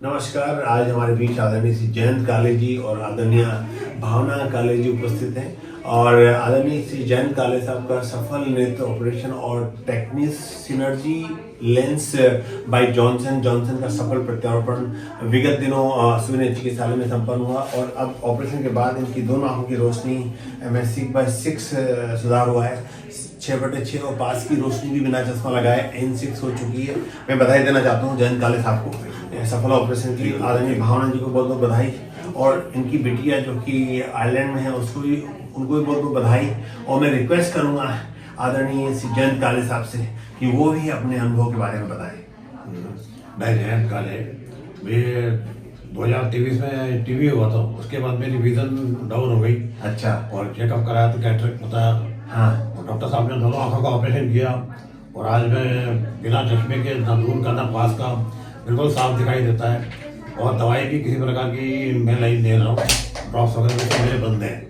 नमस्कार। आज हमारे बीच आदरणीय श्री जयंत काले जी और आदरणीय भावना काले जी उपस्थित हैं और आदरणीय श्री जयंत काले साहब का सफल नेत्र ऑपरेशन और टेक्निस सिनर्जी लेंस बाय जॉनसन का सफल प्रत्यारोपण विगत दिनों सुविनेत्र चिकित्सालय में संपन्न हुआ और अब ऑपरेशन के बाद इनकी दोनों आंखों की रोशनी में 6/6 सुधार हुआ है। 6/6 और पास की रोशनी भी बिना चश्मा लगाए N6 हो चुकी है। मैं बधाई देना चाहता हूँ जयंत काले साहब को सफल ऑपरेशन की। आदरणीय भावना जी को बहुत बहुत बधाई और इनकी बिटिया जो कि आयरलैंड में है उनको भी बहुत बहुत बधाई। और मैं रिक्वेस्ट करूंगा आदरणीय श्री जयंत काले साहब से कि वो भी अपने अनुभव के बारे में बताएं। मैं जयंत काले, मैं 2023 में टीबी हुआ था, उसके बाद मेरी विजन डाउन हो गई। अच्छा। और चेकअप कराया तो कैटरेक्ट बताया। हाँ। और डॉक्टर साहब ने दोनों आंखों का ऑपरेशन किया और आज मैं बिना चश्मे के ना दूर का ना पास का बिल्कुल साफ दिखाई देता है। और दवाई भी किसी प्रकार की मैं नहीं दे रहा हूँ, ड्रॉप्स वगैरह भी मेरे बंद हैं।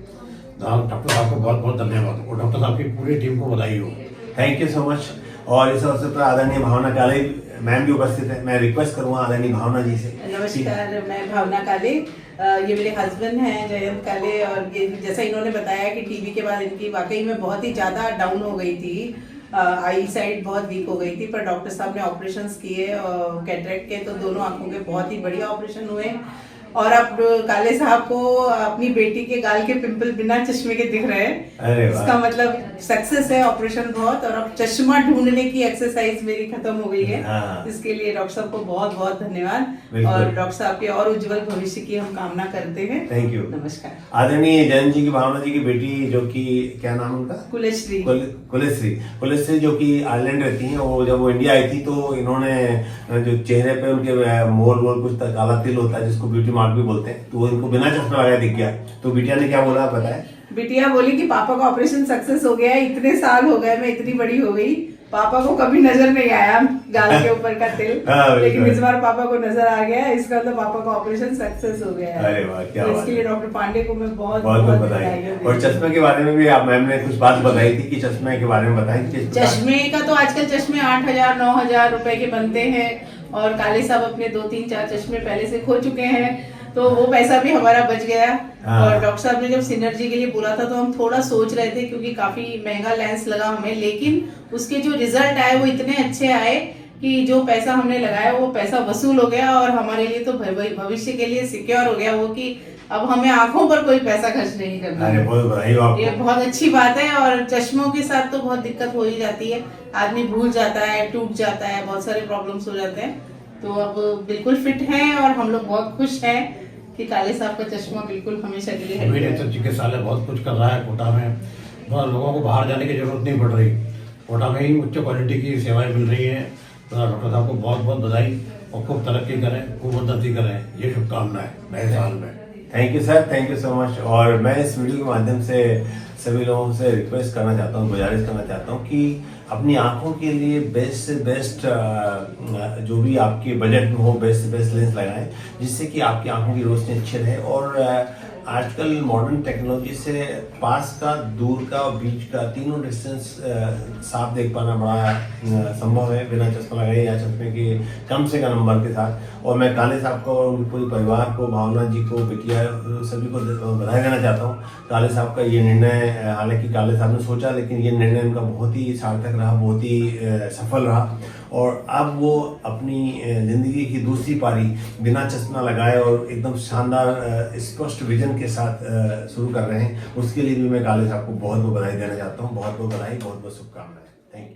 डॉक्टर साहब को बहुत बहुत धन्यवाद और डॉक्टर साहब की पूरी टीम को बधाई हो। Thank you so much. और इस अवसर पर आदरणीय भावना काले मैम भी उपस्थित है। मैं रिक्वेस्ट करूंगा आदरणीय भावना जी से। नमस्कार, मैं भावना काले। ये मेरे हस्बैंड हैं जयंत काले। और ये जैसा इन्होंने बताया कि टीबी के बाद इनकी वाकई में बहुत ही ज़्यादा डाउन हो गई थी, आई साइड बहुत वीक हो गई थी, पर डॉक्टर साहब ने ऑपरेशंस किए कैटरेक्ट के, तो दोनों आंखों के बहुत ही बढ़िया ऑपरेशन हुए। और अब काले साहब को अपनी बेटी के गाल के पिंपल बिना चश्मे के दिख रहे हैं। इसका मतलब सक्सेस है ऑपरेशन बहुत। और अब चश्मा ढूंढने की एक्सरसाइज मेरी खत्म हो गई है। इसके लिए डॉक्टर साहब को बहुत बहुत धन्यवाद और डॉक्टर साहब के और उज्जवल भविष्य की हम कामना करते हैं। Thank you. नमस्कार। आदरणीय जयंत जी की भावना जी की बेटी जो कि क्या नाम उनका? कुलेश्री जो कि आयरलैंड रहती हैं। वो जब वो इंडिया आई थी तो इन्होंने जो चेहरे पे उनके मोल कुछ काला तिल होता है जिसको ब्यूटी मार्क भी बोलते हैं, तो इनको बिना चश्मा लगाए दिख गया। तो बिटिया ने क्या बोला बताया? बिटिया बोली कि पापा का ऑपरेशन सक्सेस हो गया है, इतने साल हो गए, मैं इतनी बड़ी हो गई, पापा को कभी नजर नहीं आया गाल के ऊपर का तिल। लेकिन इस बार पापा को नजर आ गया, इसका मतलब पापा का ऑपरेशन सक्सेस हो गया है। अरे वाह, क्या तो इसके लिए डॉक्टर पांडे को मैं बहुत बधाई। और चश्मे के बारे में भी आप मैम ने कुछ बात बताई थी कि चश्मे के बारे में बताएं। चश्मे का तो आजकल चश्मे 8,000 9,000 रुपए के बनते हैं और काले साहब अपने 2-3-4 चश्मे पहले से खो चुके हैं, तो वो पैसा भी हमारा बच गया। और डॉक्टर साहब ने जब सिनर्जी के लिए बोला था तो हम थोड़ा सोच रहे थे क्योंकि काफी महंगा लेंस लगा हमें, लेकिन उसके जो रिजल्ट आए वो इतने अच्छे आए कि जो पैसा हमने लगाया वो पैसा वसूल हो गया और हमारे लिए तो भविष्य के लिए सिक्योर हो गया वो कि अब हमें आंखों पर कोई पैसा खर्च नहीं करना है। ये बहुत अच्छी बात है। और चश्मों के साथ तो बहुत दिक्कत हो ही जाती है, आदमी भूल जाता है, टूट जाता है, बहुत सारे प्रॉब्लम्स हो जाते हैं। तो अब बिल्कुल फिट हैं और हम लोग बहुत खुश हैं कि काले साहब का चश्मा बिल्कुल हमेशा के लिए मेरे तो चिकित्सालय बहुत कुछ कर रहा है कोटा में। बहुत लोगों को बाहर जाने की जरूरत नहीं पड़ रही, कोटा में ही उच्च क्वालिटी की सेवाएं मिल रही हैं। तो डॉक्टर साहब को बहुत बहुत बधाई और खूब तरक्की करें, खूब उन्नति करें, ये शुभकामनाएं नए साल में। Thank you sir, thank you so much. और मैं इस वीडियो के माध्यम से सभी लोगों से रिक्वेस्ट करना चाहता हूँ, गुजारिश करना चाहता हूँ कि अपनी आंखों के लिए बेस्ट से बेस्ट जो भी आपके बजट में हो बेस्ट से बेस्ट लेंस लगाएं जिससे कि आपकी आंखों की रोशनी अच्छी रहे। और आजकल मॉडर्न टेक्नोलॉजी से पास का, दूर का और बीच का तीनों डिस्टेंस साफ देख पाना बड़ा संभव है बिना चश्मा लगाए या चश्मे के कम से कम नंबर के साथ। और मैं काले साहब को और उनके पूरे परिवार को, भावना जी को, बिटिया सभी को बधाई देना चाहता हूँ। काले साहब का ये निर्णय, हालांकि काले साहब ने सोचा लेकिन ये निर्णय उनका बहुत ही सार्थक रहा, बहुत ही सफल रहा। और अब वो अपनी जिंदगी की दूसरी पारी बिना चश्मा लगाए और एकदम शानदार स्पष्ट विजन के साथ शुरू कर रहे हैं। उसके लिए भी मैं काले साहब को बहुत बहुत बधाई देना चाहता हूँ। बहुत बहुत बधाई, बहुत बहुत शुभकामनाएं। Thank you.